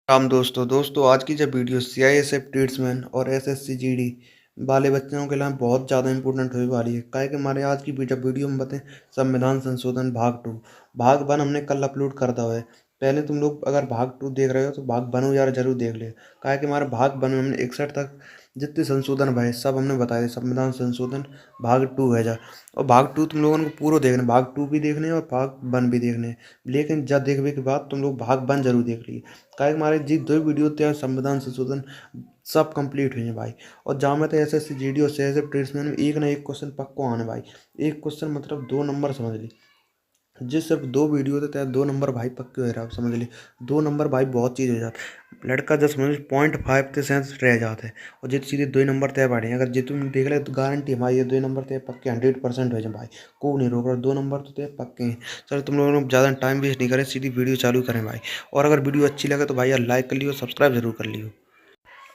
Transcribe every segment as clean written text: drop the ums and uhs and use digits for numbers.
राम दोस्तों आज की जब वीडियो सीआईएसएफ ट्रेड्समैन और एसएससी जीडी वाले बच्चों के लिए बहुत ज़्यादा इंपॉर्टेंट होने वाली है। काहे कि हमारे आज की जब वीडियो में बताएं संविधान संशोधन भाग 2 भाग 1 हमने कल अपलोड कर दिया है। पहले तुम लोग अगर भाग 2 देख रहे हो तो भाग 1 यार जरूर देख ले। काहे कि हमारे भाग 1 में हमने 61 तक जितने संशोधन भाई सब हमने बताए थे। संविधान संशोधन भाग 2 है जा, और भाग 2 तुम लोगों को पूरा देखना, भाग 2 भी देखने और भाग 1 भी देखने। लेकिन जब देखने के बाद तुम लोग भाग 1 जरूर देख लिए। काहे हमारे जी 2 वीडियो थे संविधान संशोधन सब कंप्लीट हुई है भाई। और जहाँ में तो एसएससी जीडी और सीआईएसएफ ट्रेड्समैन में एक ना एक क्वेश्चन पक्को आने भाई। एक क्वेश्चन मतलब 2 नंबर समझ ली। जी सिर्फ 2 वीडियो थे तय 2 नंबर भाई पक्के हो रहा आप समझ ली। 2 नंबर भाई बहुत चीज़ हो जाता। लड़का जब समझ 0.5 थे सेंस रह जाते हैं और जित सीधे 2 नंबर तय बढ़े। अगर जित तुम देख ले तो गारंटी हमारी ये 2 नंबर तय पक्के 100% हो जाए भाई। को नहीं रोक रहा, 2 नंबर तो तय पक्के हैं। चलो तुम लोगों ने ज़्यादा टाइम वेस्ट नहीं करें, सीधी वीडियो चालू करें भाई। और अगर वीडियो अच्छी लगे तो भाई यार लाइक कर लियो, सब्सक्राइब जरूर कर लियो।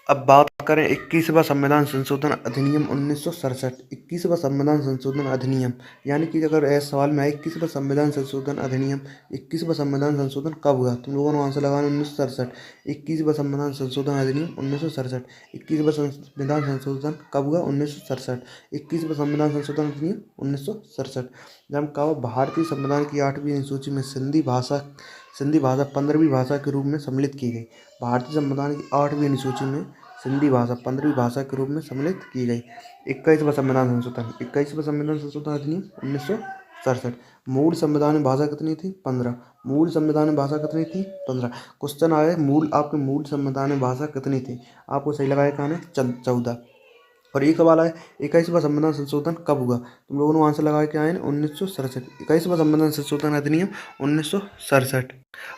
अब बात करें 21वां संविधान संशोधन अधिनियम 1967। 21वां संविधान संशोधन अधिनियम यानी कि अगर ऐसे सवाल में आए 21वां संविधान संशोधन अधिनियम, 21वां संविधान संशोधन कब हुआ, तुम लोगों ने आंसर लगाना 1967। 21वां संविधान संशोधन अधिनियम 1967। 21वां संविधान संशोधन कब हुआ, 1967। 21वां संविधान संशोधन अधिनियम 1967। जब कहा भारतीय संविधान की 8वीं अनुसूची में सिंधी भाषा 15वीं भाषा के रूप में सम्मिलित की गई। भारतीय संविधान की 8वीं अनुसूची में सिंधी भाषा 15वीं भाषा के रूप में सम्मिलित की गई। 21वां संविधान संशोधन, 21वां संविधान संशोधन अधिनियम 1967। मूल संविधान में भाषा कितनी थी, 15। मूल संविधान में भाषा कितनी थी, 15। क्वेश्चन आया मूल आपके मूल संविधान में भाषा कितनी थी, आपको सही लगाया कहाँ है 14। और एक सवाल है 21वां संविधान संशोधन कब हुआ, तुम लोगों ने आंसर लगाया क्या है 1967। 21वां संविधान संशोधन अधिनियम 1967।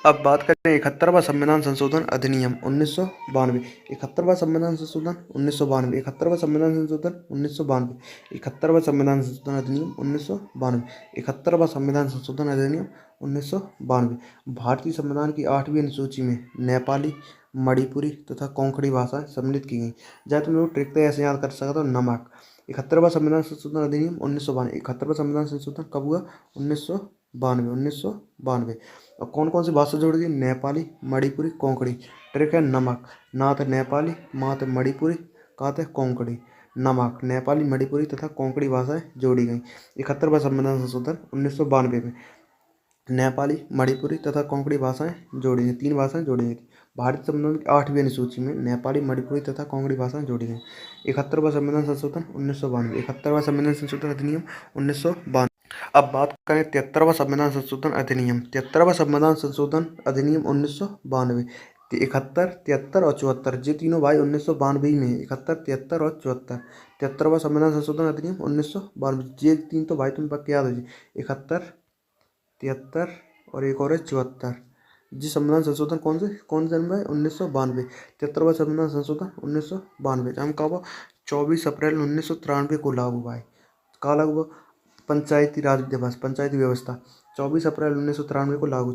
अब बात करते हैं 71वां संविधान संशोधन अधिनियम 1992। 71वां संविधान संशोधन 1992। 71वां संविधान संशोधन 1992। 71वां संविधान संशोधन अधिनियम 1992। 71वां संविधान संशोधन अधिनियम 1992। भारतीय संविधान की 8वीं अनुसूची में नेपाली, मणिपुरी तथा कोंकणी भाषाएं सम्मिलित की गई। जब तुम लोग ट्रिक तो ऐसे याद कर सकते हो नमक। 71वां संविधान संशोधन अधिनियम 1992। 71वां संविधान संशोधन कब हुआ, 1992। 1992। और कौन कौन सी भाषा जोड़ी गई, नेपाली, मणिपुरी, कोंकणी। ट्रिक है नमक, ना तो नेपाली ना तो मणिपुरी कहा थे कोंकणी। नमक, नेपाली, मणिपुरी तथा कोंकणी भाषाएं जोड़ी गई। 71वां संविधान संशोधन 1992 में नेपाली, मणिपुरी तथा कोंकणी भाषाएं जोड़ी गई, 3 भाषाएं जोड़ी गई थी। भारतीय संविधान की 8वीं अनुसूची में नेपाली, मणिपुरी तथा कोंकणी भाषाएं जोड़ी गई। 71वां संविधान संशोधन 1992। 71वां संविधान संशोधन अधिनियम 1992। अब बात करें 73वां संविधान संशोधन अधिनियम। 73वां संविधान संशोधन अधिनियम 1992। 71, 73 और 74 ये तीनों भाई 1992 में 71, 73 और 74। 73वां संविधान संशोधन अधिनियम 1992 ये 3 तो भाई तुम पक्के याद हो। 71, 73 और एक और है 74। जी संविधान संशोधन कौन सा है 1992। 73वां संविधान संशोधन 1992 हम कहा 24 अप्रैल 1993 को लागू हुआ है। कहाँ लागू हुआ, पंचायती राज दिवस, पंचायती व्यवस्था 24 अप्रैल 1993 को लागू।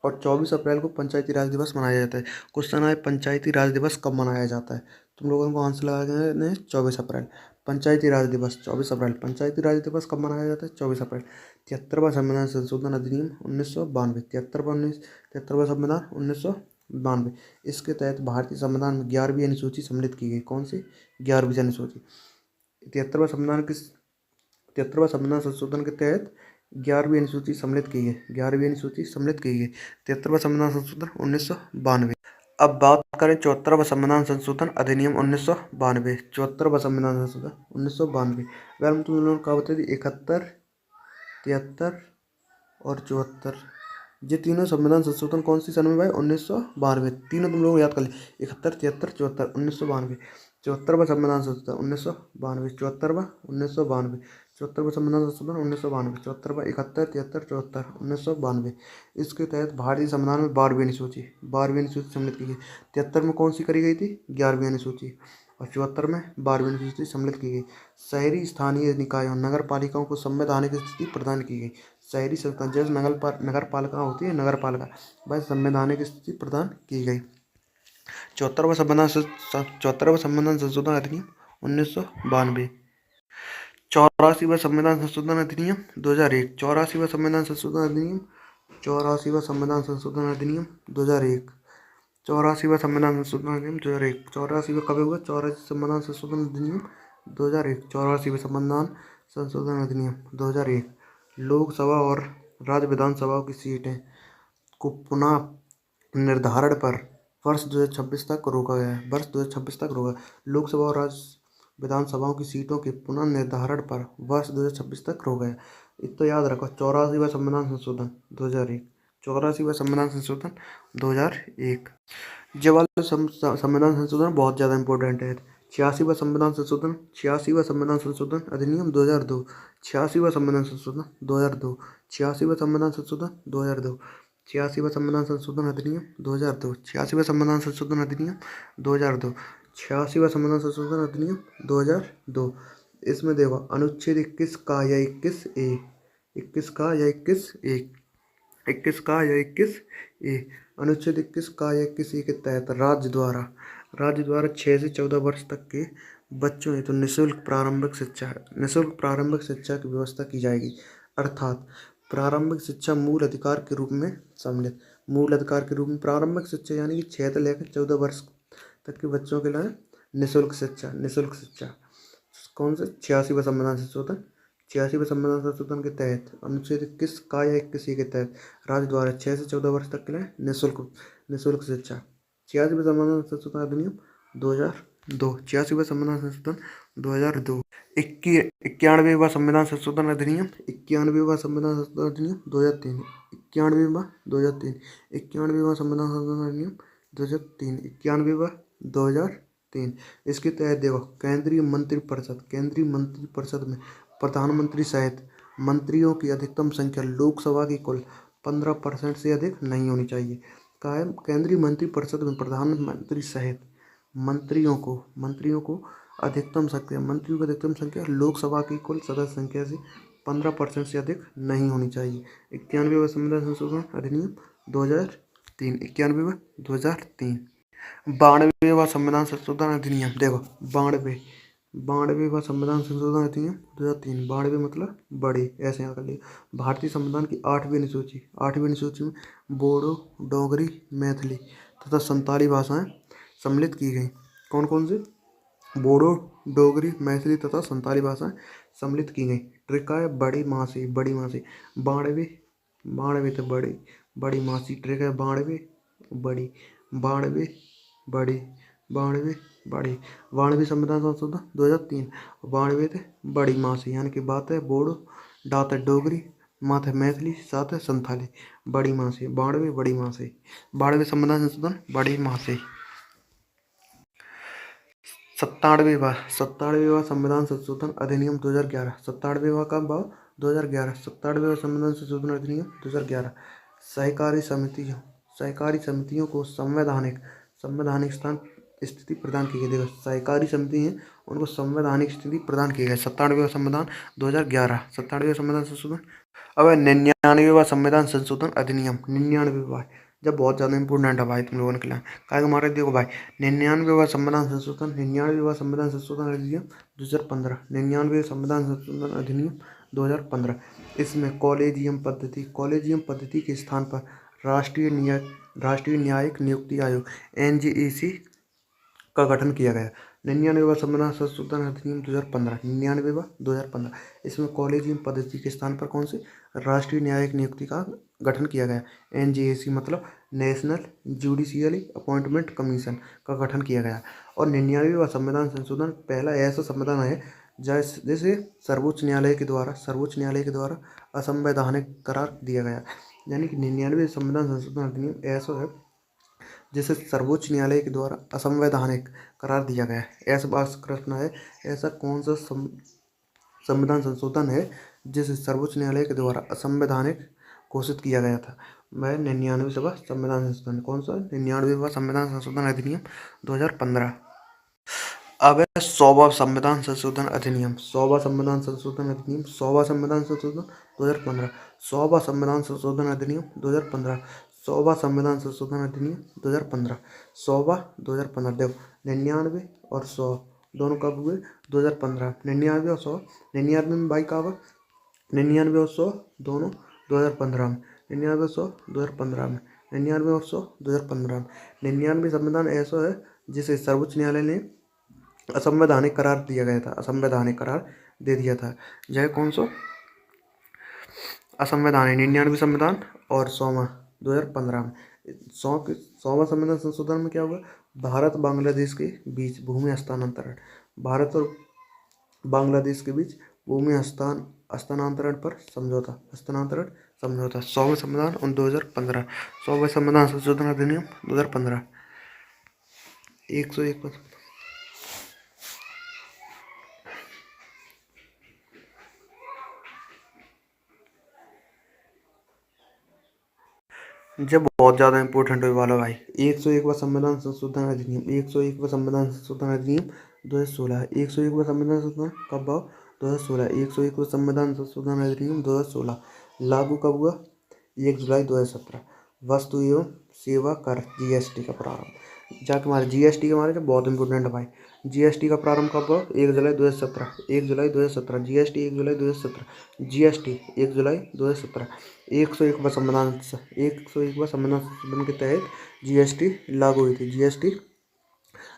24 अप्रैल को पंचायती राज दिवस मनाया जाता है। क्वेश्चन है पंचायती राज दिवस कब मनाया जाता है, तुम लोगों को आंसर लगाना 24 अप्रैल। पंचायती राज दिवस 24 अप्रैल। पंचायती राज दिवस कब मनाया जाता है, 24 अप्रैल। 73वां संविधान संशोधन अधिनियम 1992। 73वां संविधान 1992। इसके तहत भारतीय संविधान में 11वीं अनुसूची सम्मिलित की गई। कौन सी 11वीं अनुसूची। 73वां संविधान किस 73वां संविधान संशोधन के तहत 11वीं अनुसूची सम्मिलित की गई। 11वीं अनुसूची सम्मिलित की गई। 73वां संविधान संशोधन 1992। अब बात करें 74वां संविधान संशोधन अधिनियम 1992। 74वां संविधान संशोधन 1992। वह तुम लोगों को कहा बताई थी 71, 73 और 74। ये तीनों संविधान संशोधन कौन सी सन में भाई 1992। तीनों तुम लोग याद कर ले 71, 73, 74 1992। 74वां संविधान संशोधन 1992। 74वां संविधान संशोधन 1992। 74वां 71, 73, 74 1992। इसके तहत भारतीय संविधान में 12वीं अनुसूची सम्मिलित की गई। 73 में कौन सी करी गई थी 11वीं अनुसूची, और 74 में 12वीं अनुसूची सम्मिलित की गई। शहरी स्थानीय निकायों नगर पालिकाओं को संवैधानिक स्थिति प्रदान की गई। शहरी संस्था जैसे नगर पालिका होती है, नगर पालिका भाई संवैधानिक स्थिति प्रदान की गई। 74वां संविधान संशोधन अधिनियम 1992। 84वां संविधान संशोधन अधिनियम 2001। 84वां संविधान संशोधन अधिनियम 2001। 84वां संविधान संशोधन अधिनियम 2001। 84वां कब हुआ? 84 संविधान संशोधन अधिनियम 2001। 84वां संविधान संशोधन अधिनियम 2001। लोकसभा और राज्य विधानसभाओं की सीटें को पुनः निर्धारण पर वर्ष 2026 तक रोका गया है। वर्ष 2026 तक रोका। लोकसभा और राज्य विधानसभाओं की सीटों के पुनः निर्धारण पर वर्ष 2026 तक रोका गया। इतना याद रखो। 84वां संविधान संशोधन 2001। 84वां संविधान संशोधन 2001। ये वाला संविधान संशोधन बहुत ज़्यादा इंपॉर्टेंट है। 86वां संविधान संशोधन 86वां संविधान संशोधन अधिनियम 2002। 86वां संविधान संशोधन 2002। 86वां संविधान संशोधन 2002। 86वां संविधान संशोधन अधिनियम 2002। 86वां संविधान संशोधन अधिनियम 2002। 86वां संविधान संशोधन अधिनियम 2002। इसमें देखो अनुच्छेद 21 का या 21A 21 का या 21A 21 का या 21A अनुच्छेद 21 का या 21A के तहत राज्य द्वारा 6 से 14 वर्ष तक के बच्चों हेतु निःशुल्क प्रारंभिक शिक्षा की व्यवस्था की जाएगी। अर्थात प्रारंभिक शिक्षा मूल अधिकार के रूप में सम्मिलित। मूल अधिकार के रूप में प्रारंभिक शिक्षा यानी कि 6 से लेकर 14 वर्ष तक के बच्चों के लिए निःशुल्क शिक्षा। कौन से? 86वां संविधान संशोधन। 86वें संविधान संशोधन के तहत अनुच्छेद 21 का या 21 के तहत राज्य द्वारा 6 से 14 वर्ष तक के लिए निःशुल्क शिक्षा। 86वें संविधान संशोधन अधिनियम 2002। 86वें संविधान संशोधन 2002। 91वां संविधान संशोधन अधिनियम 91वां संविधान संशोधन अधिनियम 2003। 91वां 2003। 91वां संविधान संशोधन अधिनियम 2003। 91वां 2003। इसके तहत देखो केंद्रीय मंत्रिपरिषद में प्रधानमंत्री सहित मंत्रियों की अधिकतम संख्या लोकसभा की कुल 15% से अधिक नहीं होनी चाहिए। कायम केंद्रीय मंत्रिपरिषद में प्रधानमंत्री सहित मंत्रियों को अधिकतम संख्या लोकसभा की कुल सदस्य संख्या से 15% से अधिक नहीं होनी चाहिए। 91वां संविधान संशोधन अधिनियम 2003। 91वां 2003। 92वां संविधान संशोधन अधिनियम देखो 92वां संविधान संशोधन अधिनियम 2003। 92 मतलब बड़ी, ऐसे यहाँ कर लिया। भारतीय संविधान की 8वीं अनुसूची में बोडो, डोगरी, मैथिली तथा संताली भाषाएं सम्मिलित की गई। कौन कौन से? बोडो, डोगरी, मैथिली तथा संताली भाषाएं सम्मिलित की गई। ट्रिका है बड़ी मासी। 92 तो बड़ी मासी। ट्रिका है 92 संविधान संशोधन 2003। 92 थे बड़ी मासी यानी कि बात है बोडो, डात है डोगरी, मात है मैथिली, साथ है संथाली। बड़ी मासी 92 बड़ी मासी। 92 संविधान संशोधन बड़ी मासी। 97वां संविधान संशोधन अधिनियम 2011। 97वां कब भाव? 2011। 97वां संविधान संशोधन अधिनियम 2011। सहकारी समितियों को संवैधानिक स्थिति प्रदान की गई। देखो सहकारी समिति हैं उनको संवैधानिक स्थिति प्रदान की गई। 97वां संविधान 2011। 97वां संविधान संशोधन। अब 99वां संविधान संशोधन अधिनियम 99वां जब बहुत ज़्यादा इंपॉर्टेंट है भाई तुम लोगों के लिए। क्या हमारे देखो भाई 99वां संविधान संशोधन 99वां संविधान संशोधन अधिनियम 2015। 99वें संविधान संशोधन अधिनियम 2015। इसमें कॉलेजियम पद्धति के स्थान पर राष्ट्रीय न्यायिक नियुक्ति आयोग NJAC का गठन किया गया। 99वां संविधान संशोधन अधिनियम 2015। 99वां 2015। इसमें कॉलेजियम पद्धति के स्थान पर कौन से? राष्ट्रीय न्यायिक नियुक्ति का गठन किया गया। NJAC मतलब नेशनल जुडिशियल अपॉइंटमेंट कमीशन का गठन किया गया। और 99वां संविधान संशोधन पहला ऐसा संविधान है जैसे सर्वोच्च न्यायालय के द्वारा असंवैधानिक करार दिया गया। यानी कि 99वें संविधान संशोधन अधिनियम ऐसा है जिसे सर्वोच्च न्यायालय के द्वारा असंवैधानिक करार दिया गया है। ऐसा प्रश्न है, ऐसा कौन सा संविधान संशोधन है जिसे सर्वोच्च न्यायालय के द्वारा असंवैधानिक घोषित किया गया था? वह 99वां संविधान संशोधन। कौन सा? 99वां संविधान संशोधन अधिनियम 2015। अब है 100वां संविधान संशोधन अधिनियम। 100वां संविधान संशोधन अधिनियम 100वां संविधान संशोधन 2015। 100वां संविधान संशोधन अधिनियम 2015। 100वां संविधान संशोधन अधिनियम 2015। 100वां 2015। देखो 99 और 100 दोनों कब हुए? 2015। 99 और 100। 99 में भाई कब? 99 और 100 दोनों 2015 में। 99 और 100 2015 में। 99 और 100 2015 में। 99 संविधान ऐसा है जिसे सर्वोच्च न्यायालय ने असंवैधानिक करार दिया गया था, असंवैधानिक करार दे दिया था। यह कौन सा असंवैधानिक 99 संविधान और 100वां 2015 में। 100वां संविधान संशोधन में क्या हुआ, भारत बांग्लादेश के बीच भूमि हस्तांतरण, भारत और बांग्लादेश के बीच भूमि हस्तांतरण पर समझौता, हस्तांतरण समझौता। 100वां संविधान और 2015, 100वां संविधान संशोधन अधिनियम 2015। 101 जब बहुत ज़्यादा इंपॉर्टेंट हुई वाला भाई। 101वां संविधान संशोधन अधिनियम, 101वां संविधान संशोधन अधिनियम 2016। 101वां संविधान संशोधन कब हुआ, 2016। 101वां संविधान संशोधन अधिनियम 2016 लागू कब हुआ, 1 जुलाई 2017। वस्तु एवं सेवा कर जीएसटी का प्रारंभ, जाके हमारे जीएसटी के बारे में बहुत इंपॉर्टेंट है भाई। जीएसटी का प्रारंभ कब हुआ, 1 जुलाई 2017, 1 जुलाई 2017। जीएसटी 1 जुलाई 2017, जीएसटी 1 जुलाई 2017। 101वां संविधान 101वां संविधान संशोधन के तहत जीएसटी लागू हुई थी।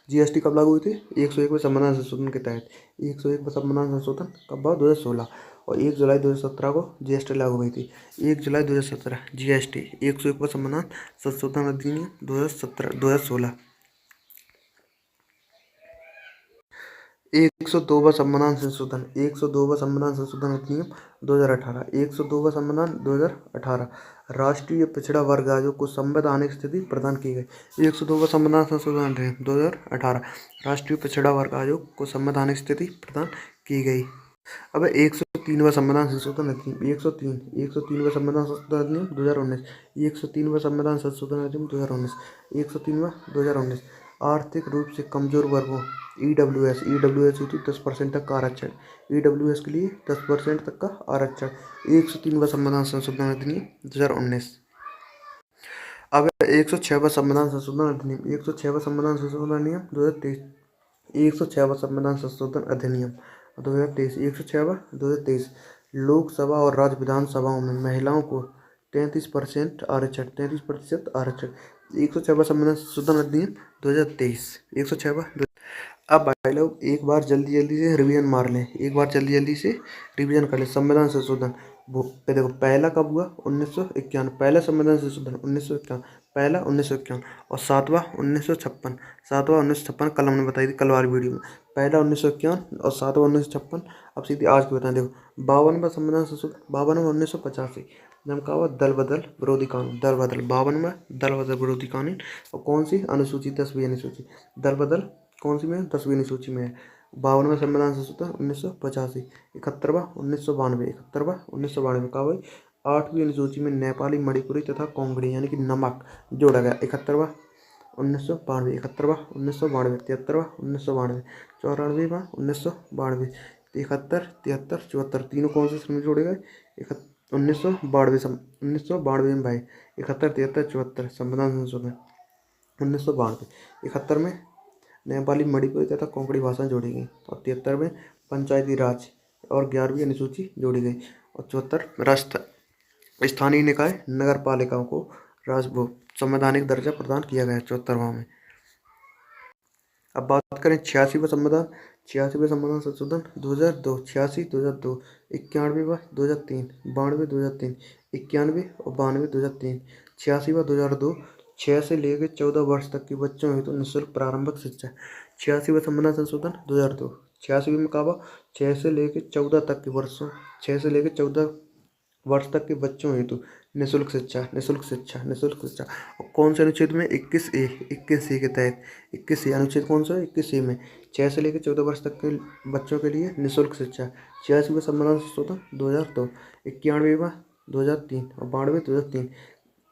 जीएसटी कब लागू हुई थी, 101वें संविधान संशोधन के तहत। 101वां संविधान संशोधन कब हुआ, 2016 और 1 जुलाई 2017 को जीएसटी लागू हुई थी। 1 जुलाई 2017 जीएसटी 101वां संविधान संशोधन अधिनियम 2016। 102वां संविधान संशोधन, 102वां संविधान संशोधन अधिनियम 2018। 102वां संविधान 2018 राष्ट्रीय पिछड़ा वर्ग आयोग को संवैधानिक स्थिति प्रदान की गई। 102वां संविधान संशोधन अधिनियम 2018 राष्ट्रीय पिछड़ा वर्ग आयोग को संवैधानिक स्थिति प्रदान की गई। अब 103वां संविधान संशोधन अधिनियम 103वां संविधान संशोधन अधिनियम 2019। 103वां संविधान संशोधन अधिनियम 2019, 103वां 2019 आर्थिक रूप से कमजोर वर्गों ईडब्ल्यूएस होती 10% तक का आरक्षण, ईडब्ल्यूएस के लिए 10% तक का आरक्षण। 103वां संविधान संशोधन अधिनियम 2019। अब 106वां संविधान संशोधन अधिनियम, 106वां संविधान संशोधन अधिनियम 2023। 106वां संविधान संशोधन अधिनियम 2023, 106वां 2023 लोकसभा और राज्य विधानसभाओं में महिलाओं को 33% आरक्षण, 33% आरक्षण। 106वां संविधान संशोधन अधिनियम 2023, 106वां। अब भाई लोग एक बार जल्दी से रिवीजन मार लें, एक बार जल्दी से रिवीजन कर लें। संविधान संशोधन देखो पहला कब हुआ, 1951। पहला संविधान संशोधन 1951, पहला 1951 और 7वां 1956। 7वां 1956 कल हमने बताई थी, कल वाली वीडियो में। पहला 1951 और 7वां 1956। अब सीधे आज की बताएं, देखो 52वां संविधान संशोधन 52वां 1985 जब कहा हुआ दल बदल विरोधी कानून, दल बदल 52वां दल बदल विरोधी कानून। और कौन सी अनुसूची, 10वीं अनुसूची, दल बदल कौन सी में, 10वीं अनुसूची में है। 52वां संविधान संशोधन 1985। 71वां 1992, 71वां 1992 कहा भाई 8वीं अनुसूची में नेपाली, मणिपुरी तथा कोंकणी यानी कि नमक जोड़ा गया। 71वां 1992, 71वां 1992, 73वां 1992, 94वां 1992, 71, 73, 74 तीनों कौन से में जोड़े गए, 1992 में भाई। 71, 73, 74 संविधान संशोधन 1992। 71 में नेपाली, मणिपुरी तथा कोंकणी भाषा जोड़ी गई और 73 में पंचायती राज और 11वीं अनुसूची जोड़ी गई और 74 स्थानीय निकाय नगर पालिकाओं को संवैधानिक दर्जा प्रदान किया गया 74वां में। अब बात करें 86वां संविधान, 86वां संविधान संशोधन 2002, 86 2002, 91वां 2003, 92 2003, 91 और 92 2003। 86वां 2002 6 से लेकर 14 वर्ष तक के बच्चों हेतु निःशुल्क प्रारंभिक शिक्षा। 86वां संविधान संशोधन 2002, 86 में कहा 6 से लेकर 14 तक के वर्षों, 6 से लेकर 14 वर्ष तक के बच्चों हेतु निःशुल्क शिक्षा, निःशुल्क शिक्षा, निःशुल्क शिक्षा। और कौन से अनुच्छेद में, 21A के तहत, 21A अनुच्छेद कौन सा है, 21A में 6 से लेकर 14 वर्ष तक के बच्चों के लिए निःशुल्क शिक्षा। 86वां संविधान संशोधन 2002, 91वां 2003 और 92 2003।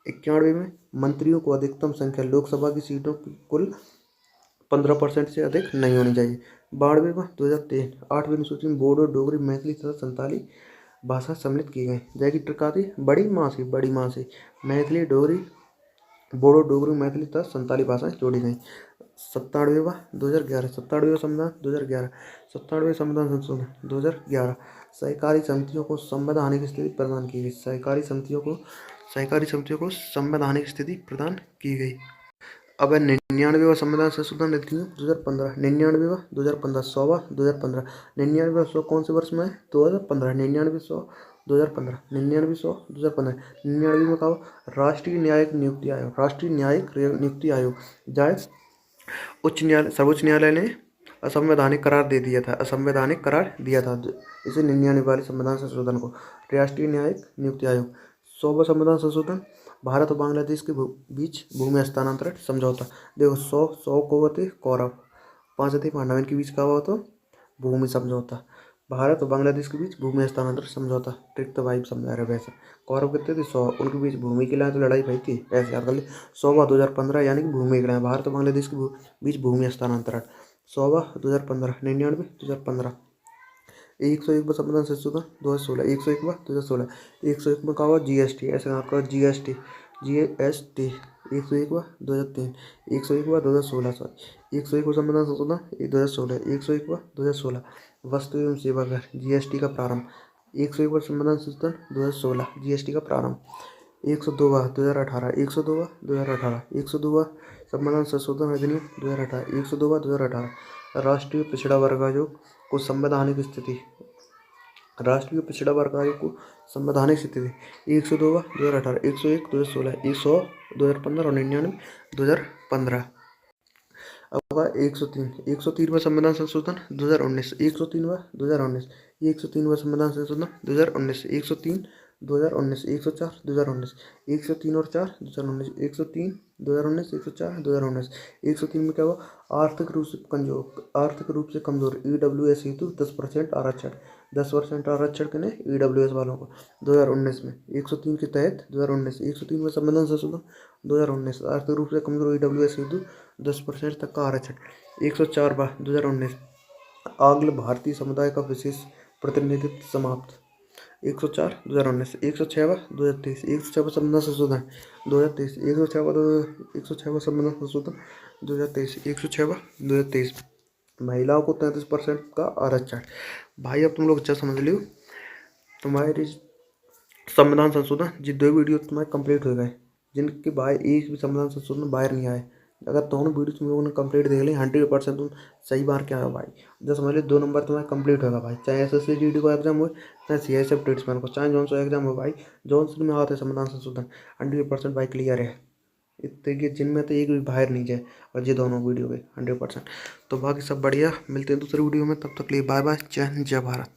91 में मंत्रियों को अधिकतम संख्या लोकसभा की सीटों की कुल 15% से अधिक नहीं होनी चाहिए। 92वां 2003 8वीं अनुसूची में बोडो, डोगरी, मैथिली तथा संताली भाषा सम्मिलित की गई। जैकी ट्रिकाती बड़ी माँ से मैथिली, डोगरी, बोडो, डोगरी, मैथिली तथा संताली भाषाएं जोड़ी गई। 97वां 2011, 97वां संविधान 2011, 97वें संविधान संशोधन 2011 सहकारी समितियों को संवैधानिक स्थिति प्रदान की गई। सहकारी समितियों को सहकारी समितियों को संवैधानिक स्थिति प्रदान की गई। अब है 99वां संविधान संशोधन अधिनियम 2015। 99वां 2015, 100वां 2015। 99वां 100 कौन से वर्ष में है? 2015। 99 100 2015। 99 100 2015। 99 में कहा राष्ट्रीय न्यायिक नियुक्ति आयोग। राष्ट्रीय न्यायिक नियुक्ति आयोग जाए उच्च न्यायालय, सर्वोच्च न्यायालय ने असंवैधानिक करार दे दिया था, असंवैधानिक करार दिया था इसे 99 वाले संविधान संशोधन को। राष्ट्रीय न्यायिक नियुक्ति आयोग। 100वां संविधान संशोधन भारत और बांग्लादेश के बीच भूमि हस्तांतरण समझौता। देखो 100 को थे कौरव, 5 थे पांडव, इनके बीच का हुआ तो भूमि समझौता। भारत और बांग्लादेश के बीच भूमि हस्तांतरण समझौता। ट्रिक तो भाई समझा रहे वैसे। कौरव कितने थे? 100, उनके बीच भूमि के लिए तो लड़ाई भाई थी, ऐसे याद कर ले। 100वां 2015 यानी कि भूमि के लिए भारत और बांग्लादेश के बीच भूमि हस्तांतरण। 100वां 2015। 99 2015। 101वां संविधान संशोधन 2016। 101वां 2016। 101 में कहा हुआ GST, ऐसे आपका GST 101वां 2003। 101वां 2016। सॉरी 101वां संविधान संशोधन 2016। 101वां 2016 वस्तु एवं सेवा कर GST का प्रारंभ। 101वां संविधान संशोधन 2016 GST का प्रारंभ। 102वां 2018। 102वां 2018। 102वां संविधान संशोधन अधिनियम 2018। 102वां 2018 राष्ट्रीय पिछड़ा वर्ग आयोग को संवैधानिक स्थिति। राष्ट्रीय पिछड़ा वर्ग आयोग को संवैधानिक स्थिति। 102वां 2018। 101 2016। 100 2015 और 99 2015। अब 103। 103वां संविधान संशोधन 2019। 103वां 2019। 103वां संविधान संशोधन 2019। 103 2019। 104 2019। 103 और 4 2019। 103 2019। 104 2019। 103 में क्या हुआ? आर्थिक रूप से कमजोर EWS हेतु 10% आरक्षण। 10% आरक्षण के लिए EWS वालों को 2019 में। 103 के तहत 2019। 103 में संविधान संशोधन 2019 आर्थिक रूप से कमजोर EWS हेतु 10% तक का आरक्षण। 104 2019 आंग्ल भारतीय समुदाय का विशेष प्रतिनिधित्व समाप्त। 104 2019। 106 2023। 106 संविधान संशोधन 2023। 106 संविधान संशोधन 2023। 106 2023 महिलाओं को 33% का आरक्षण। भाई अब तुम लोग अच्छा समझ लियो, तुम्हारी संविधान संशोधन जी 2 वीडियो तुम्हारे कंप्लीट हो गए, जिनके भाई एक भी संविधान संशोधन बाहर नहीं आए। अगर दोनों वीडियो तुम लोगों ने कंप्लीट देख ली 100% तुम सही मार के आए हो भाई। जब समझ लो 2 नंबर तुम्हारा कंप्लीट होगा भाई, चाहे SSC GD का एग्जाम हो, चाहे CISF ट्रेड्समैन को, चाहे जॉन सा एग्जाम हो भाई। जॉनसन में आते संविधान संशोधन 100% भाई क्लियर है। इतने जिनमें तो एक भी बाहर नहीं जाए, और ये दोनों वीडियो के 100%। तो बाकी सब बढ़िया, मिलते हैं दूसरे वीडियो में, तब तक के लिए बाय बाय। जय हिंद जय भारत।